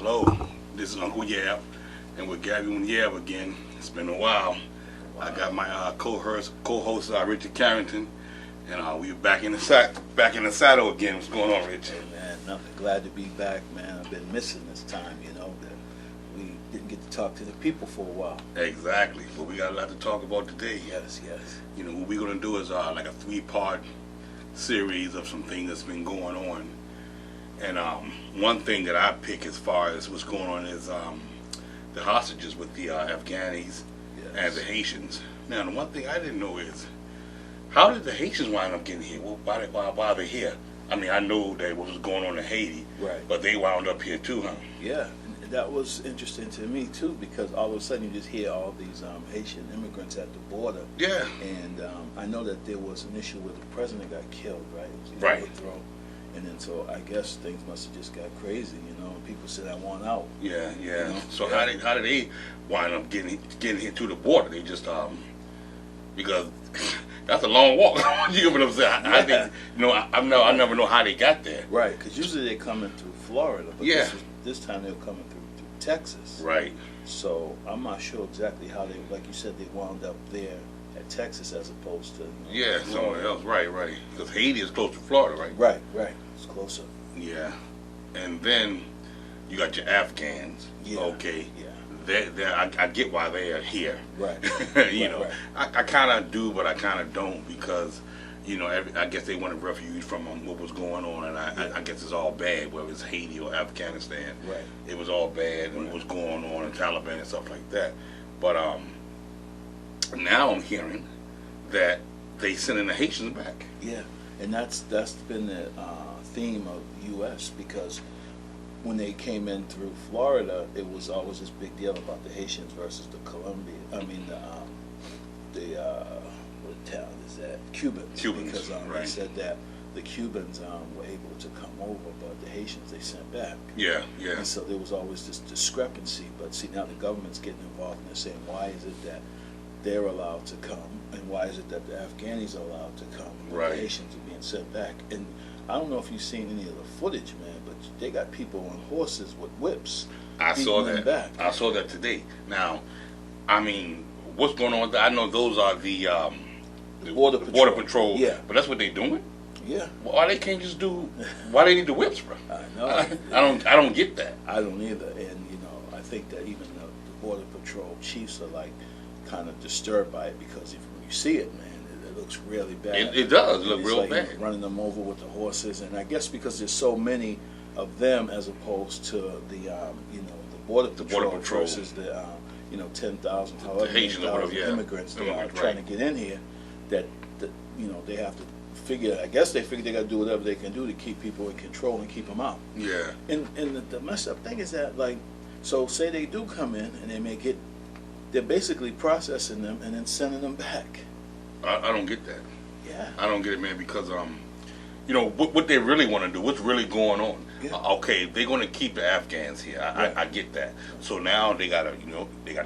Hello, this is Uncle Yab, and with Gabby and Yab again. It's been a while. I got my co-host Richard Carrington, and we're back in the saddle again. What's going on, Rich? Hey man, nothing. Glad to be back, man. I've been missing this time, that we didn't get to talk to the people for a while. Exactly, but we got a lot to talk about today. Yes. What we're gonna do is like a 3-part series of some things that's been going on. And one thing that I pick as far as what's going on is the hostages with the Afghanis and the Haitians. Now, the one thing I didn't know is, how did the Haitians wind up getting here? Well, why are they here? I mean, I know that what was going on in Haiti, right? But they wound up here too, huh? Yeah, that was interesting to me too, because all of a sudden you just hear all these Haitian immigrants at the border. Yeah. And I know that there was an issue where the president got killed, right? It was right. overthrown. And then so I guess things must have just got crazy, and people said I want out. Yeah. So how did they wind up getting here to the border? They just because that's a long walk. You know what I'm saying? I think I never know how they got there. Right, because usually they're coming through Florida, but this time they were coming through Texas. Right. So I'm not sure exactly how they, like you said, they wound up there at Texas as opposed to somewhere else. Right. Because Haiti is close to Florida, right? Right. It's closer. Yeah, and then you got your Afghans. Yeah. Okay. Yeah. I get why they are here. Right. Right. I kind of do, but I kind of don't, because I guess they wanted refuge from what was going on, and I guess it's all bad, whether it's Haiti or Afghanistan. Right. It was all bad, and what was going on in Taliban and stuff like that. But now I'm hearing that they sending the Haitians back. Yeah, and that's been the theme of the U.S. because when they came in through Florida, it was always this big deal about the Haitians versus the what town is that? Cubans. Because right. They said that the Cubans were able to come over, but the Haitians they sent back. Yeah. And so there was always this discrepancy. But see, now the government's getting involved, and they're saying, why is it that they're allowed to come, and why is it that the Afghanis are allowed to come, and right. the Haitians are being sent back? And I don't know if you've seen any of the footage, man, but they got people on horses with whips. I saw that. Back. I saw that today. Now, I mean, what's going on with that? I know those are the Border Patrol. Yeah. But that's what they're doing? Yeah. Why they can't just do? Why they need the whips, bro? I know. I don't get that. I don't either. And I think that even the Border Patrol chiefs are like kind of disturbed by it, because when you see it, man, it looks really bad. It does look real bad. Running them over with the horses, and I guess because there's so many of them as opposed to the Border Patrol versus the 10,000 however many thousand immigrants that are trying to get in here, that they have to figure. I guess they figure they got to do whatever they can do to keep people in control and keep them out. Yeah. And the messed up thing is that, so say they do come in and they make it, they're basically processing them and then sending them back. I don't get that. Yeah. I don't get it, man, because what they really want to do, what's really going on. Yeah. Okay, they're going to keep the Afghans here. I get that. So now they gotta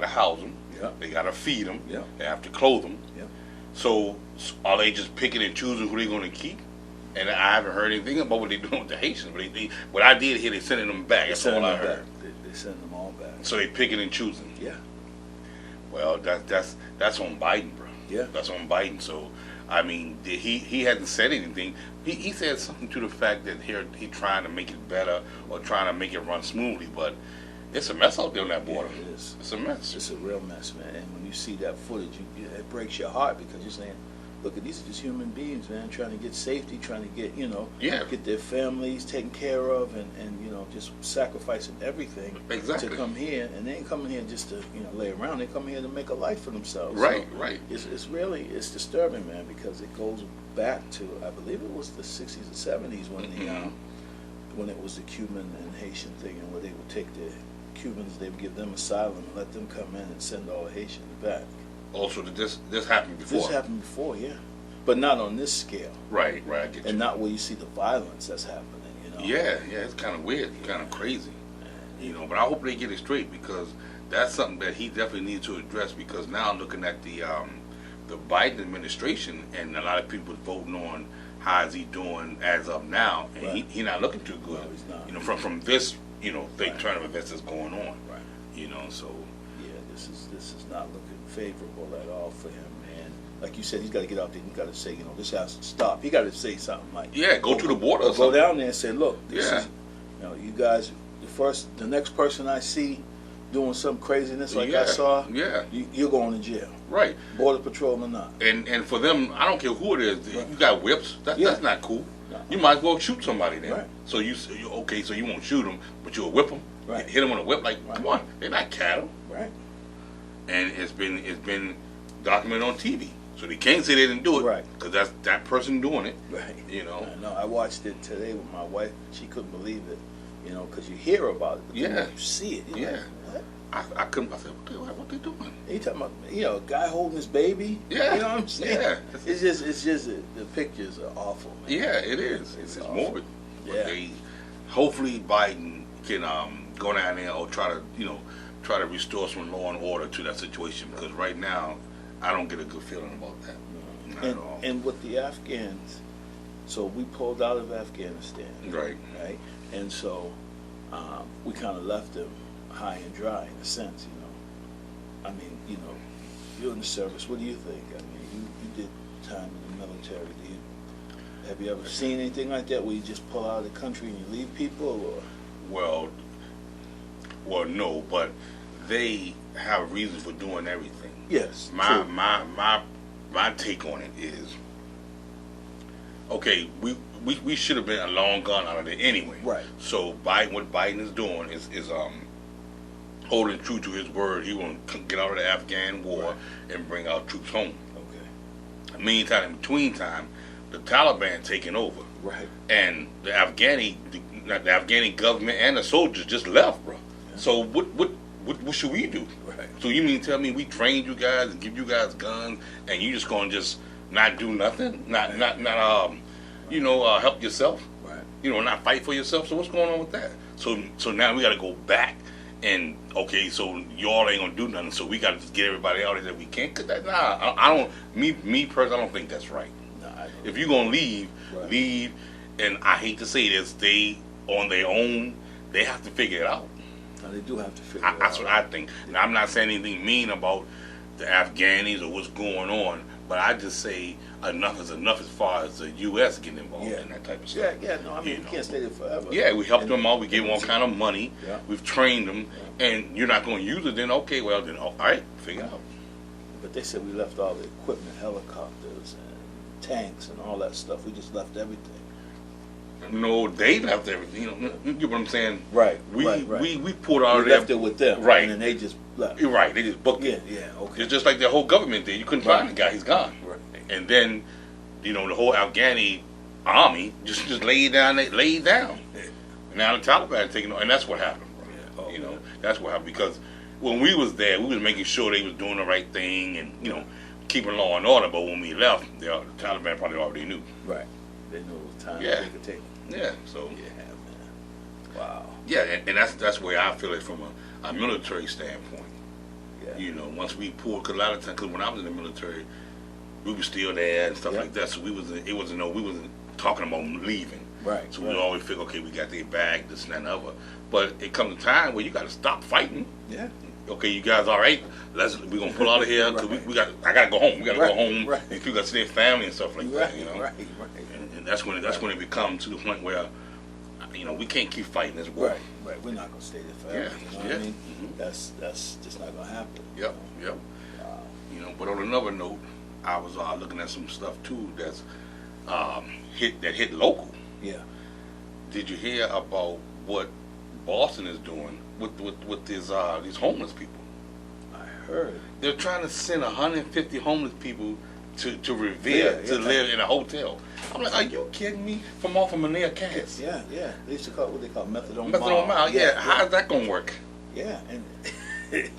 house them. Yeah. They gotta feed them. Yeah. They have to clothe them. Yeah. So are they just picking and choosing who they're going to keep? And I haven't heard anything about what they're doing with the Haitians. But what I did hear, they're sending them back. That's all I heard. They send them all back. So they picking and choosing. Yeah. Well, that's on Biden, bro. Yeah. That's on Biden. So, I mean, he hasn't said anything. He said something to the fact that he's trying to make it better or trying to make it run smoothly, but it's a mess out there on that border. Yeah, it is. It's a mess. It's a real mess, man. And when you see that footage, it breaks your heart, because you're saying, look, these are just human beings, man, trying to get safety, trying to get, get their families taken care of, and just sacrificing everything to come here. And they ain't coming here just to, lay around. They come here to make a life for themselves. Right, so right. It's disturbing, man, because it goes back to, I believe it was the 60s and 70s when it was the Cuban and Haitian thing, and where they would take the Cubans, they would give them asylum and let them come in and send all the Haitians back. Also, this happened before. This happened before, yeah, but not on this scale. Right. I get you. And not where you see the violence that's happening. Yeah, it's kind of weird, kind of crazy. But I hope they get it straight, because that's something that he definitely needs to address. Because now I'm looking at the Biden administration, and a lot of people voting on how is he doing as of now, and right. He not looking too good. No, he's not. From this turn of events that's going on. Right. So yeah, this is not looking favorable at all for him, man. Like you said, he's got to get out there. He's got to say, this has to stop. He got to say something like, go to the border. Or go down there and say, look, this is, you guys, the next person I see doing some craziness like I saw, you're going to jail. Right. Border Patrol or not. And for them, I don't care who it is. Right. You got whips. That's not cool. No. You might as well shoot somebody then. Right. So so you won't shoot them, but you'll whip them. Right. Hit them on a whip. Come on, they're not cattle. Right. And it's been documented on TV. So they can't say they didn't do it. Right. Because that's that person doing it. Right. No, I watched it today with my wife. She couldn't believe it. Because you hear about it, but you see it. You're like, what? I couldn't. I said, what they doing? You talking about a guy holding his baby? Yeah. You know what I'm saying? Yeah. It's just the pictures are awful, man. Yeah, it is. It's morbid. Yeah. But hopefully Biden can go down there or try to restore some law and order to that situation, because right now I don't get a good feeling about that. No, not at all. And with the Afghans, so we pulled out of Afghanistan. Right. And so we kind of left them high and dry in a sense, I mean, you're in the service. What do you think? I mean, you did time in the military. Have you ever seen anything like that where you just pull out of the country and you leave people? Or? Well, no, but they have reasons for doing everything. Yes. My take on it is, okay, we should have been long gone out of there anyway. Right. So what Biden is doing is holding true to his word. He won't get out of the Afghan war and bring our troops home. Okay. Meantime, in between time, the Taliban taking over. Right. And the Afghani government and the soldiers just left, bro. Yeah. So what should we do? Right. So you mean tell me we trained you guys and give you guys guns and you just gonna just not do nothing? Not help yourself? Right. Not fight for yourself. So what's going on with that? So now we got to go back and so y'all ain't gonna do nothing. So we got to just get everybody out of there that we can. Cause I don't. Me personally, I don't think that's right. Nah, if you're gonna leave, leave. And I hate to say this, they on their own. They have to figure it out. No, they do have to figure it out. That's what I think. Now, I'm not saying anything mean about the Afghanis or what's going on, but I just say enough is enough as far as the U.S. getting involved in that type of stuff. Yeah. No, I mean, you can't stay there forever. Yeah, we helped them out. We gave them all kind of money. Yeah. We've trained them, and you're not going to use it. Then okay, well then, all right, figure it out. But they said we left all the equipment, helicopters and tanks and all that stuff. We just left everything. No, they left everything. You get what I'm saying? Right. We pulled out of there. Left it with them. Right. And then they just left. You're right. They just booked it. Yeah. Okay. It's just like the whole government did. You couldn't find the guy. He's gone. Right. And then, the whole Afghani army just laid down. Yeah. Now the Taliban taking over, and that's what happened. Bro. Yeah. That's what happened, because when we was there, we was making sure they was doing the right thing and keeping law and order. But when we left, the Taliban probably already knew. Right. They knew it was time Yeah. to take a take. Yeah. So. Yeah, man. Wow. Yeah, and that's where I feel it from a military standpoint. Yeah. Once we pulled, because a lot of times, when I was in the military, we were still there and stuff like that. So we wasn't talking about leaving. Right. So we always figure, okay, we got their bag, this and that and other. But it comes a time where you got to stop fighting. Yeah. Okay, you guys all right? We're gonna pull out of here because I gotta go home. We gotta go home. Right. And people got to see their family and stuff like that. Right. And that's when it comes to the point where we can't keep fighting this war. Right. We're not gonna stay there forever. Yeah. You know what I mean? Mm-hmm. That's just not gonna happen. Yep. Wow. But on another note, I was looking at some stuff too that's hit local. Yeah. Did you hear about what Boston is doing with these homeless people? I heard. They're trying to send 150 homeless people to Revere to live in a hotel. I'm like, are you kidding me? From off of Manea Cass. Yeah. They used to call it what they call methadone mile. Yeah. How's that gonna work? Yeah, and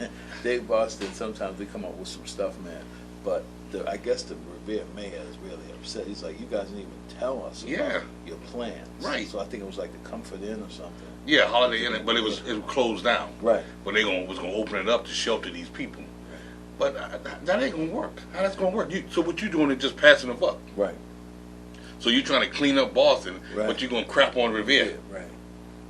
Dave Boston, sometimes they come up with some stuff, man. But I guess the Revere mayor is really upset. He's like, you guys didn't even tell us about your plans. Right. So I think it was like the Comfort Inn or something. Yeah, Holiday Inn, but it was closed down. Right. But they was gonna open it up to shelter these people. Right. But that ain't gonna work. How that's gonna work? So what you doing is just passing the buck. Right. So you're trying to clean up Boston, but you're gonna crap on Revere.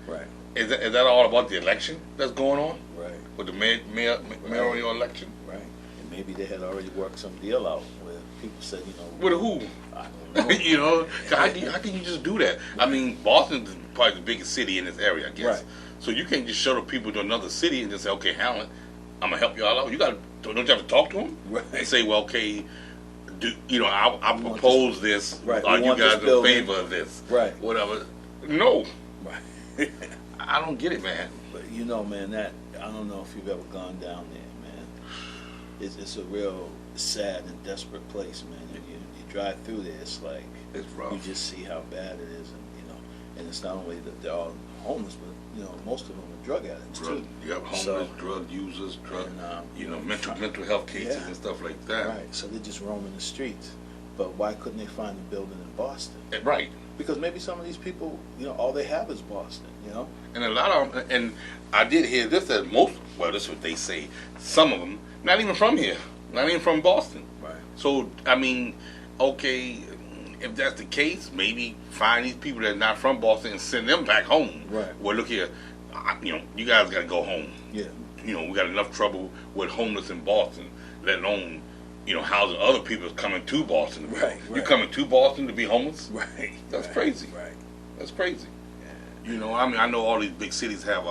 Right. Is that all about the election that's going on? Right. With the mayoral election? Right. And maybe they had already worked some deal out where people said, you know. With who? I don't know. You know, how can you just do that? I mean, Boston is probably the biggest city in this area, I guess. Right. So you can't just shuttle people to another city and just say, okay, Hamlet, I'm gonna help y'all out. Don't you have to talk to them? Right. And say, well, okay, I propose this. Right. Are you guys in favor of this? Right. Whatever. No. Right. I don't get it, man. But you know, man, that I don't know if you've ever gone down there, man. It's a real sad and desperate place, man. You drive through there, it's like it's rough. You just see how bad it is, and you know, and it's not only that they're all homeless, but you know, most of them are drug addicts too. You have homeless, drug users, mental health cases and stuff like that. Right. So they're just roaming the streets. But why couldn't they find a building in Boston? Right. Because maybe some of these people, you know, all they have is Boston, you know? And a lot of them, and I did hear this, that this is what they say, some of them, not even from here, not even from Boston. Right. So, I mean, okay, if that's the case, maybe find these people that are not from Boston and send them back home. Right. Well, look here, you guys got to go home. Yeah. You know, we got enough trouble with homeless in Boston, let alone, housing other people coming to Boston. Right. You coming to Boston to be homeless? Right. That's crazy. Right. That's crazy. Yeah. I mean, I know all these big cities have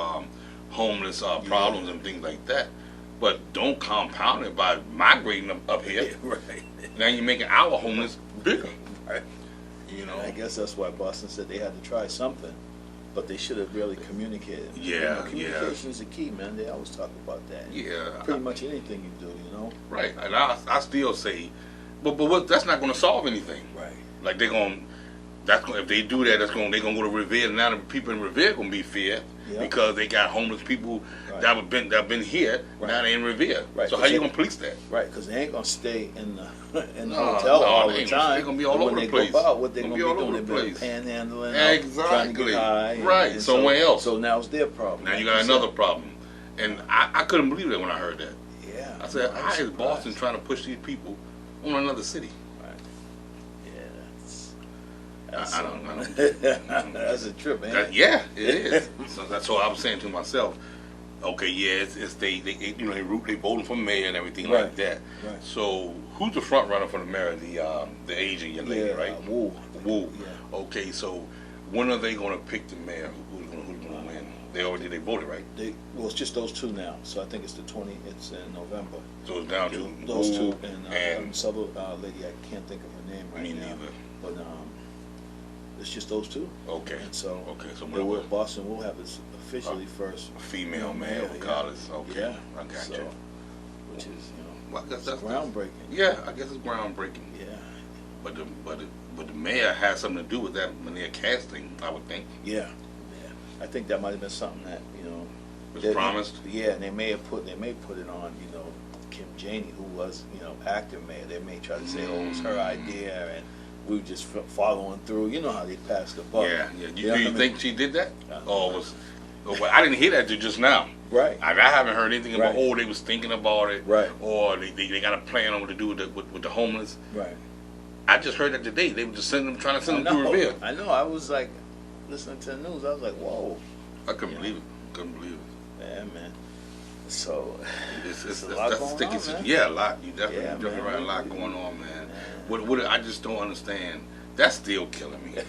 homeless problems and things like that, but don't compound it by migrating them up here. Yeah, right. Now you're making our homeless bigger. Right. I guess that's why Boston said they had to try something, but they should have really communicated. Yeah, communication is the key, man. They always talk about that. Yeah. Pretty much anything you do, Right. And I still say, but that's not going to solve anything. Right. Like if they do that, they're going to go to Revere. Now the people in Revere going to be feared because they got homeless people that have been here. Right. Now they in Revere. Right. So how you going to police that? Right, because they ain't going to stay in the hotel all the time. They're going to be all over the place. What they're going to be doing? They're panhandling, trying to get high. Right, somewhere else. So now it's their problem. Now you got another problem. And I couldn't believe that when I heard that. Yeah. I said, how is Boston trying to push these people on another city? I don't. That's a trip, man. Yeah, it is. So that's what I was saying to myself. Okay, yeah, it's they voting for mayor and everything like that. Right. So who's the front runner for the mayor? The Asian young lady, right? Wu. Yeah. Okay, so when are they going to pick the mayor? Who's going to win? They voted, right? It's just those two now. So I think it's It's in November. So it's down to those two and some other lady, I can't think of her name right now. Me neither. But it's just those two. Okay. And so Boston will have its officially first female mayor, regardless. Okay. Yeah. I got you. Which is well, I guess that's groundbreaking. Yeah, I guess it's groundbreaking. Yeah. But the mayor has something to do with that when they're casting, I would think. Yeah. I think that might have been something that was promised. Yeah, and they may put it on Kim Janey, who was acting mayor. They may try to say, it was her idea, and we were just following through. You know how they passed the buck. Yeah. Do you think she did that, I didn't hear that till just now. Right. I haven't heard anything about they was thinking about it. Right. Or they got a plan on what to do with the homeless. Right. I just heard that today. They were just trying to send them to Revere. I know. I was like, listening to the news, I was like, whoa. I couldn't believe it. Yeah, man. So, it's a lot going on, man. Yeah, a lot. You definitely right. A lot going on, man. What I just don't understand. That's still killing me.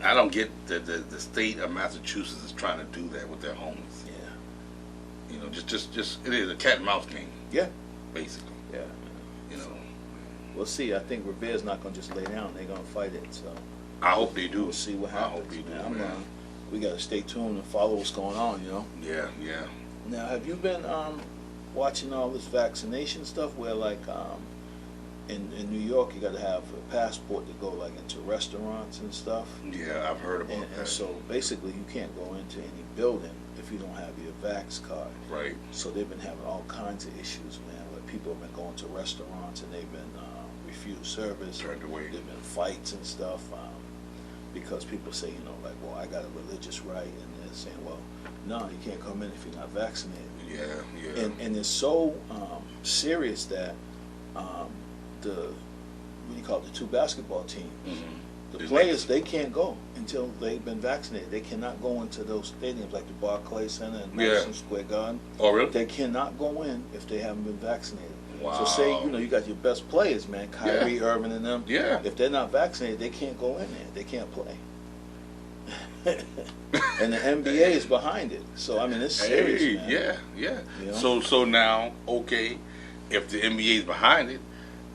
I don't get the state of Massachusetts is trying to do that with their homeless. Yeah. Just it is a cat and mouse game. Yeah. Basically. Yeah. We'll see. I think Revere's not going to just lay down. They're going to fight it. So. I hope they do. We'll see what happens. I hope they do, man. We got to stay tuned and follow what's going on, Yeah. Now, have you been watching all this vaccination stuff where, like, in New York, you got to have a passport to go, like, into restaurants and stuff? Yeah, I've heard about that. And so, basically, you can't go into any building if you don't have your Vax card. Right. So they've been having all kinds of issues, man, where people have been going to restaurants and they've been refused service. Turned away. There've been fights and stuff. Because people say, well, I got a religious right, and they're saying, well, no, you can't come in if you're not vaccinated. Yeah. And it's so serious that the two basketball teams The players, they can't go until they've been vaccinated. They cannot go into those stadiums like the Barclays Center and Madison Square Garden. Oh, really? They cannot go in if they haven't been vaccinated. Wow. So say, you got your best players, man, Kyrie Irving and them. Yeah. If they're not vaccinated, they can't go in there. They can't play. And the NBA is behind it. So, I mean, it's serious, man. Yeah. You know? So now, okay, if the NBA is behind it,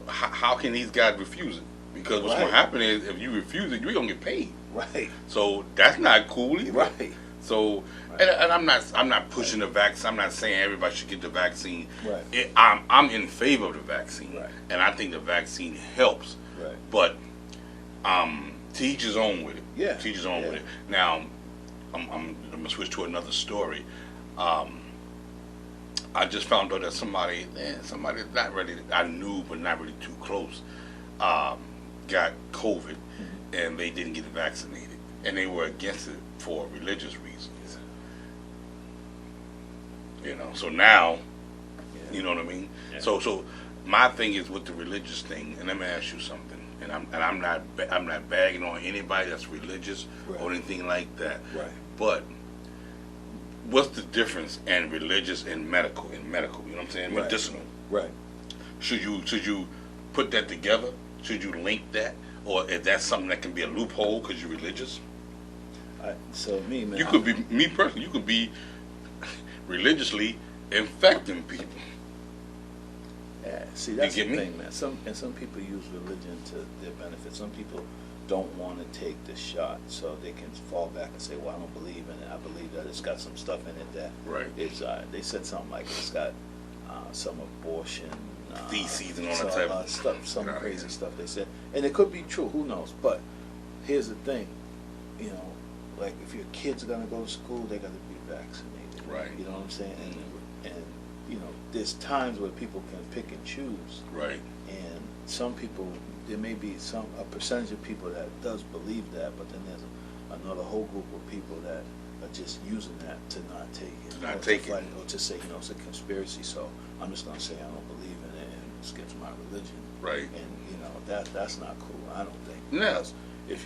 how can these guys refuse it? Because what's going to happen is if you refuse it, you're going to get paid. Right. So that's not cool either. Right. So, and I'm not pushing the vaccine. I'm not saying everybody should get the vaccine. Right. I'm in favor of the vaccine. Right. And I think the vaccine helps. Right. But to each his own with it. Yeah. To each his own with it. Now, I'm going to switch to another story. I just found out that somebody not really, I knew but not really too close, got COVID, and they didn't get vaccinated, and they were against it for religious reasons. So now, you know what I mean. Yeah. So my thing is with the religious thing, and let me ask you something. And I'm not bagging on anybody that's religious or anything like that. Right. But what's the difference in religious and medical? You know what I'm saying? Right. Medicinal. Right. Should you put that together? Should you link that, or is that something that can be a loophole because you're religious? So me, man. You could be me personally. You could be religiously infecting people. Yeah, see, that's the me? thing, man. Some people use religion to their benefit. Some people don't want to take the shot, so they can fall back and say, "Well, I don't believe in it. I believe that it's got some stuff in it that it's." They said something like it's got some abortion feces and all that type of stuff, some crazy stuff they said, and it could be true. Who knows? But here's the thing, like if your kids are gonna go to school, they got to be vaccinated. Right. You know what I'm saying? And there's times where people can pick and choose. Right. And some people, there may be a percentage of people that does believe that, but then there's another whole group of people that are just using that to not take it. Or to say, it's a conspiracy, so I'm just going to say I don't believe in it and it's against my religion. Right. And, that's not cool, I don't think. Yeah. Because if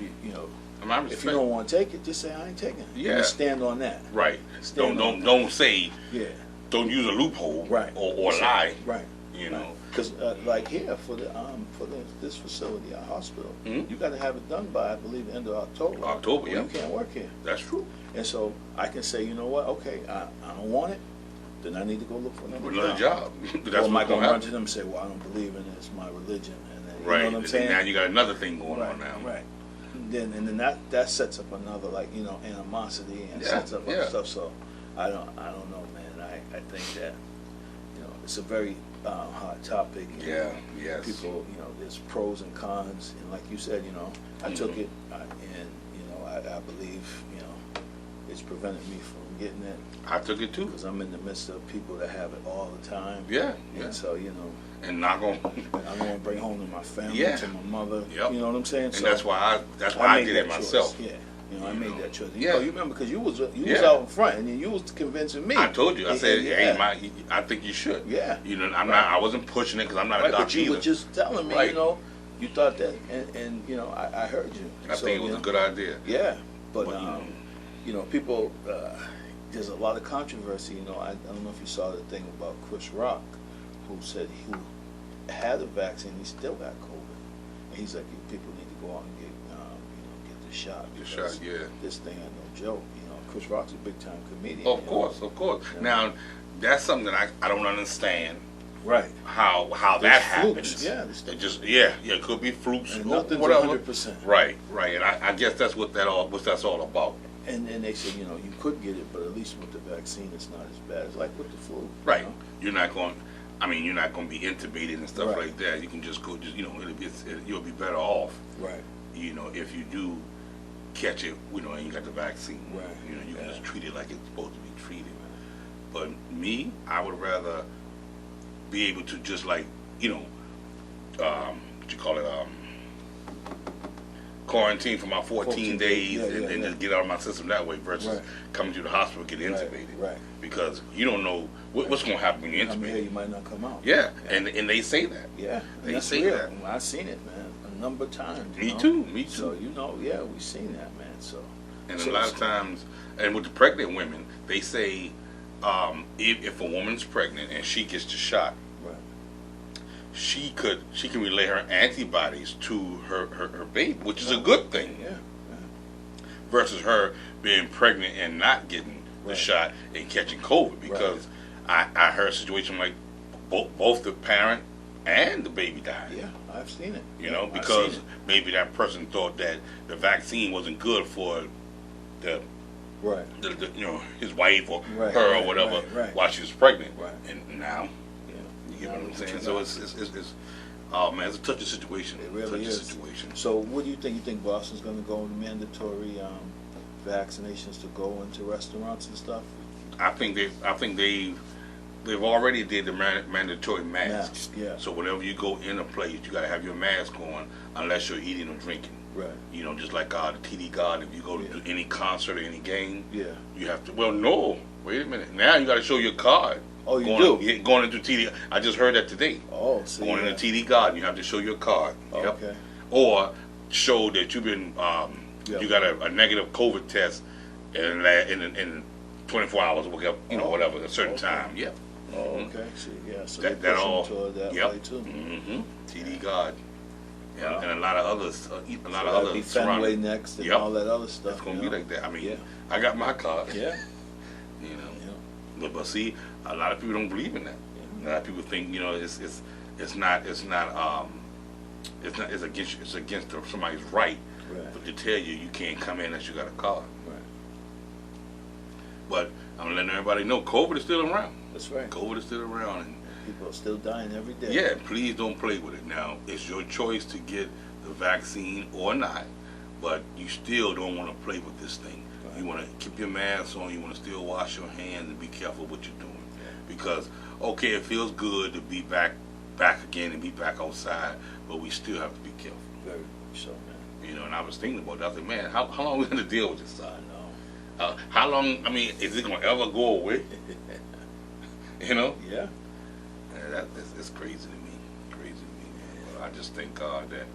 if you don't want to take it, just say I ain't taking it. Yeah. And stand on that. Right. Don't say. Yeah. Don't use a loophole. Right. Or lie. Right. Because like here for this facility, our hospital, you got to have it done by, I believe, end of October. October, yeah. You can't work here. That's true. And so I can say, you know what? Okay, I don't want it. Then I need to go look for another job. Or am I going to run to them and say, well, I don't believe in it. It's my religion. And then, you know what I'm saying? Now you got another thing going on now. Right. And then that sets up another animosity and sets up other stuff. So I don't know, man. I think that it's a very hot topic. Yes. People, there's pros and cons, and like you said, I took it, and I believe, it's prevented me from getting it. I took it too because I'm in the midst of people that have it all the time. Yeah. And so and not going. I'm going to bring home to my family, to my mother. Yep. You know what I'm saying? And so that's why I did it myself. Yeah. I made that choice. Yeah. You remember because you was out in front and you was convincing me. I told you. I said, "Hey, I think you should." Yeah. I'm not. I wasn't pushing it because I'm not a doctor but you either. were just telling me, you thought that, and I heard you. I think it was a good idea. Yeah, but people. There's a lot of controversy. I don't know if you saw the thing about Chris Rock, who said he had a vaccine, he still got COVID, and he's like, people need to go out and get the shot. This thing ain't no joke. Chris Rock's a big time comedian. Of course. Yeah. Now, that's something that I don't understand. Right. How that happens. Yeah. It could be flukes. And nothing's 100%. Right. And I guess that's what that's all about. And they said, you could get it, but at least with the vaccine, it's not as bad. It's like with the flu. Right. You're not going to be intubated and stuff like that. You can just go, you'll be better off. Right. If you do catch it, and you got the vaccine. Right. You can just treat it like it's supposed to be treated. But me, I would rather be able to just what you call it, quarantine for my 14 days and just get out of my system that way versus coming to the hospital and get intubated. Right. Because you don't know what's going to happen when you're intubated. You might not come out. Yeah. And they say that. Yeah. They say that. I seen it, man. number of times. Me too. Me too. So yeah, we've seen that, man. So. And a lot of times, and with the pregnant women, they say if a woman's pregnant and she gets the shot, right, she can relay her antibodies to her baby, which is a good thing. Yeah. Versus her being pregnant and not getting the shot and catching COVID, because I heard a situation like both the parent and the baby died. Yeah, I've seen it. You know, because maybe that person thought that the vaccine wasn't good for the his wife or her or whatever while she was pregnant. Right. And now, you get what I'm saying? So it's oh man, it's a touchy situation. It really is. Situation. So what do you think? You think Boston's going to go with mandatory vaccinations to go into restaurants and stuff? I think they've already did the mandatory masks. Yeah. So whenever you go in a place, you got to have your mask on unless you're eating or drinking. Right. You know, just like the TD Guard, if you go to any concert or any game, you have to. Well, no, wait a minute. Now you got to show your card. Oh, you do? Going into TD. I just heard that today. Oh, see. Going into TD Guard, you have to show your card. Oh, yep. Okay. Or show that you've been, you got a negative COVID test in 24 hours or whatever, whatever, a certain time. Yep. Oh, okay. See, yeah. So that all toward that way too. Mm-hmm. TD Guard. Yeah, and a lot of others, be Fenway next and all that other stuff. It's gonna be like that. I mean, I got my card. Yeah. But see, a lot of people don't believe in that. A lot of people think it's against somebody's right, but to tell you can't come in unless you got a card. Right. But I'm letting everybody know COVID is still around. That's right. COVID is still around, and people are still dying every day. Yeah, please don't play with it. Now, it's your choice to get the vaccine or not, but you still don't want to play with this thing. Right. You want to keep your mask on. You want to still wash your hands and be careful what you're doing. Yeah. Because, okay, it feels good to be back again and be back outside, but we still have to be careful. Very much so, man. You know, and I was thinking about that. I was like, man, how long are we going to deal with this? I know. How long, I mean, is it going to ever go away? You know? Yeah. It's crazy to me. Crazy to me, man. But I just thank God that,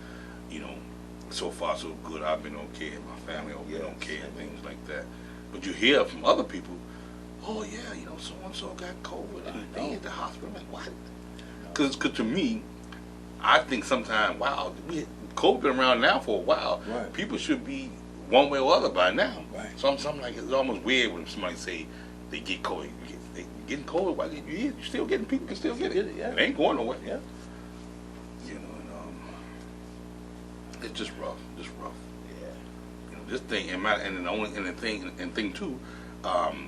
so far so good. I've been okay, and my family have been okay, and things like that. But you hear from other people, oh yeah, so and so got COVID and they at the hospital. I'm like, what? Because to me, I think sometimes, wow, COVID been around now for a while. Right. People should be one way or other by now. Right. So I'm like, it's almost weird when somebody say they get COVID. They getting COVID. Why you still getting people can still get it? Yeah. It ain't going nowhere. Yeah. It's just rough. Yeah. This thing and thing too.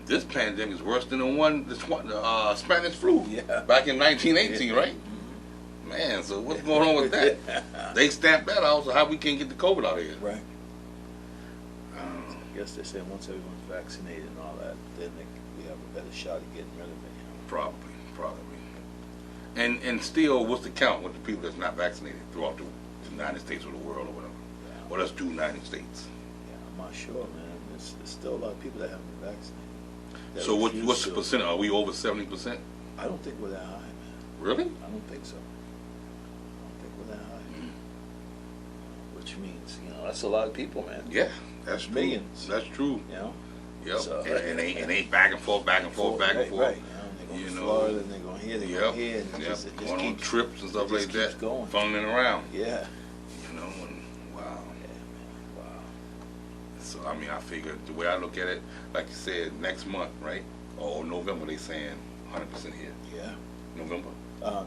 This pandemic is worse than the Spanish flu. Yeah. Back in 1918, right? Man, so what's going on with that? They stamped that out, so how we can't get the COVID out of here? Right. I guess they say once everyone's vaccinated and all that, then we have a better shot at getting rid of it. Probably. And still, what's the count with the people that's not vaccinated throughout the United States or the world or whatever? Yeah. What else do United States? Yeah, I'm not sure, man. There's still a lot of people that haven't been vaccinated. So what's the percent? Are we over 70%? I don't think we're that high, man. Really? I don't think so. I don't think we're that high. Which means, that's a lot of people, man. Yeah, that's millions. True. That's true. Yep. So, and ain't back and forth. Right. They're going to Florida, and they're going here, they're going here, and it just going on keeps, trips and stuff like that. Going. Funneling around. Yeah. And wow. Yeah, man. Wow. So I mean, I figured the way I look at it, like you said, next month, right? Or November, they saying 100% here. Yeah. November.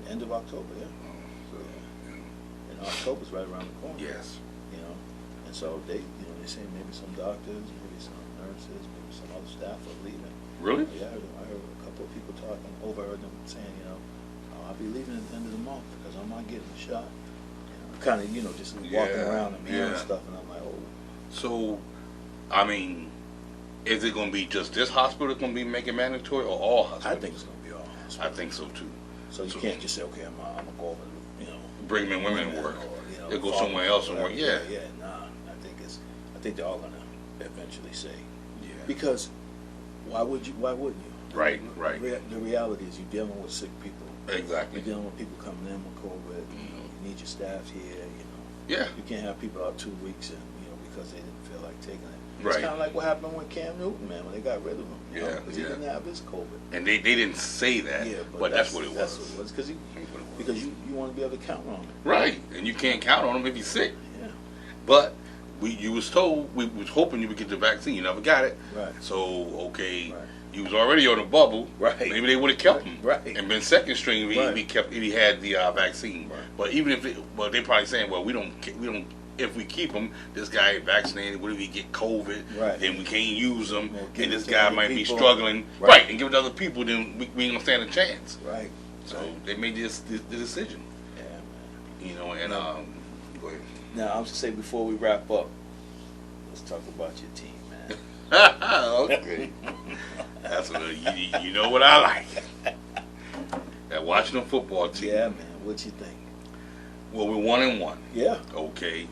End of October, yeah. And October's right around the corner. Yes. And so they say maybe some doctors, maybe some nurses, maybe some other staff are leaving. Really? Yeah, I heard a couple of people talking, overheard them saying, I'll be leaving at the end of the month because I'm not getting the shot. Kind of, just walking around and hearing stuff, and I'm like, oh. So, I mean, is it going to be just this hospital that's going to be making mandatory, or all hospitals? I think it's going to be all hospitals. I think so too. So you can't just say, okay, I'm going to go over, bring men, women to work. Or, they'll go somewhere else and work. Yeah. Yeah, nah. I think they're all going to eventually say. Yeah. Because why wouldn't you? Right. The reality is you're dealing with sick people. Exactly. You're dealing with people coming in with COVID. You need your staff here. You can't have people out 2 weeks and because they didn't feel like taking it. Right. It's kind of like what happened with Cam Newton, man, when they got rid of him. Because he didn't have his COVID. And they didn't say that, but that's what it was. That's what it was, because you want to be able to count on him. Right, and you can't count on him if he's sick. Yeah. But you was told, we was hoping you would get the vaccine. You never got it. Right. So, you was already on the bubble. Right. Maybe they would have kept him. Right. And been second string if he had the vaccine. Right. But even if they're probably saying, well, we don't. If we keep him, this guy ain't vaccinated. What if he get COVID? Right. Then we can't use him, and this to guy other might be people. struggling. Right. And give it to other people, then we ain't gonna stand a chance. Right. So they made the decision. Yeah, man. And go ahead. Now, I was to say before we wrap up, let's talk about your team, man. Okay. That's what you know what I like. That Washington football team. Yeah, man. What you think? Well, we're 1-1. Yeah. Okay.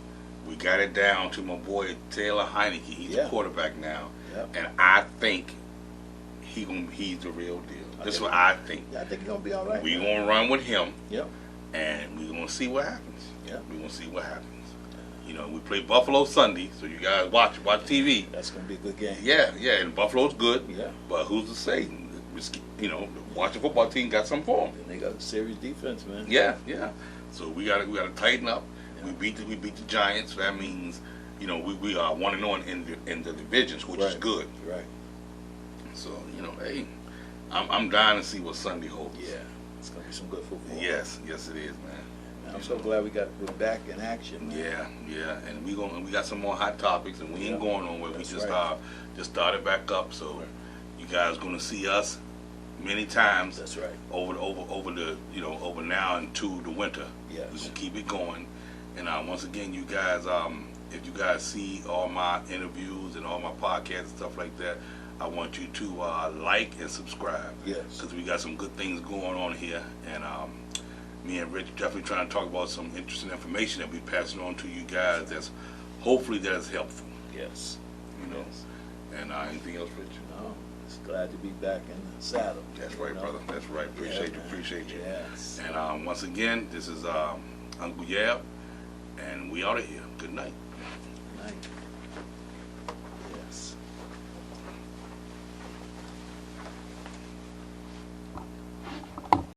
We got it down to my boy Taylor Heineke. He's a quarterback now, and I think he's the real deal. That's what I think. Yeah, I think he's gonna be all right. We're gonna run with him. Yep. And we're gonna see what happens. Yeah. We're gonna see what happens. We play Buffalo Sunday, so you guys watch TV. That's gonna be a good game. Yeah, and Buffalo's good. Yeah. But who's to say? The Washington football team got something for them. And they got a serious defense, man. Yeah. So we gotta tighten up. Yeah. We beat the Giants. So that means, we are 1-0 in the divisions, which is good. Right. So hey, I'm dying to see what Sunday holds. Yeah. It's gonna be some good football. Yes, it is, man. I'm so glad we're back in action, man. Yeah, and we got some more hot topics, and we ain't going nowhere. We just started back up, so you guys gonna see us many times. That's right. Over the over now into the winter. Yes. We're gonna keep it going, and once again, you guys, if you guys see all my interviews and all my podcasts and stuff like that, I want you to like and subscribe. Yes. Because we got some good things going on here, and me and Rich definitely trying to talk about some interesting information that we passing on to you guys. That's hopefully that is helpful. Yes. And anything else, Rich? No. Just glad to be back in the saddle. That's right, brother. That's right. Appreciate you. Yes. And once again, this is Uncle Yab, and we out of here. Good night.